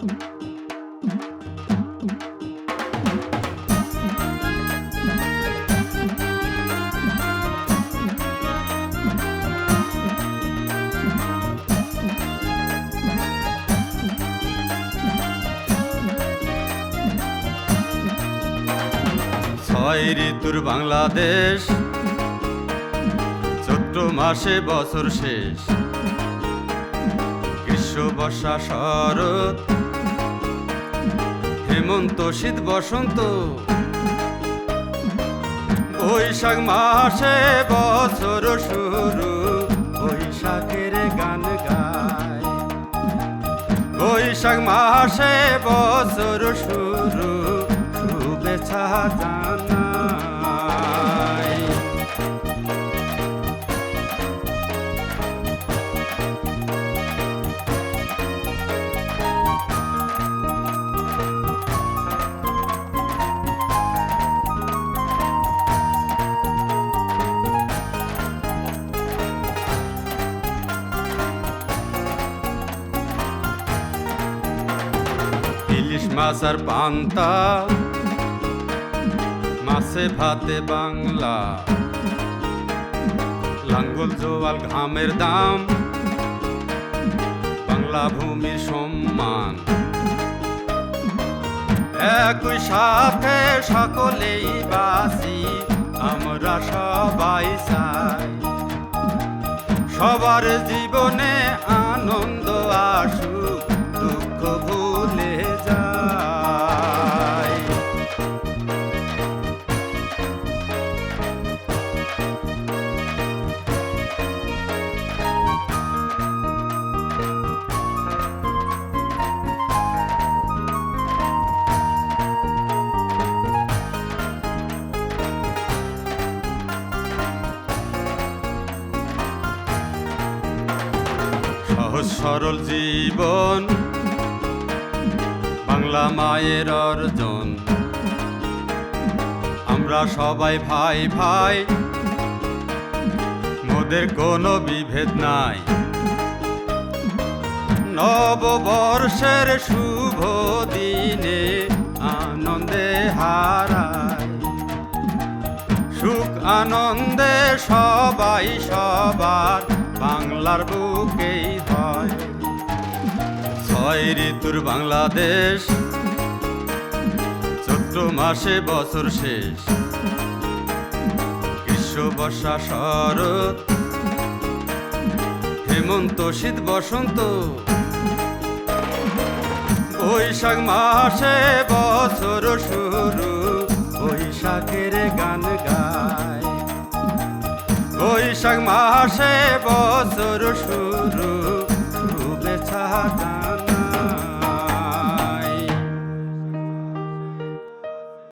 ছয় ঋতুর বাংলাদেশ, চৈত্র মাসে বছর শেষ। গ্রীষ্ম বর্ষা শরৎ, হেমন্ত শীত বসন্ত, বৈশাখ মাসে বছর শুরু। বৈশাখের গান গায়, বৈশাখ মাসে বছর শুরু। শুভেচ্ছা জানাই। ইলিশ মাছ আর পান্তা, মাছে ভাতে বাংলা। লাঙ্গল জোয়াল ঘামের দাম, বাংলা ভূমির সম্মান। একই সাথে সকলেই বাসি, আমরা সবাই চাই সবার জীবনে আনন্দ আসুক, দুঃখ ভুলে যায়। সহজ সরল জীবন, বাংলা মায়ের অর্জন। আমরা সবাই ভাই ভাই, মোদের কোনো বিভেদ নাই। নববর্ষের শুভ দিনে আনন্দে হারাই, সুখ আনন্দে সবাই সবার বাংলার বুকেই হয়। ছয় ঋতুর বাংলাদেশ, চৈত্র মাসে বছর শেষ। গ্রীষ্ম বর্ষা শরৎ, হেমন্ত শীত বসন্ত, বৈশাখ মাসে বছর শুরু। বৈশাখের গান গায়, বৈশাখ মাসে বছর শুরু। শুভেচ্ছা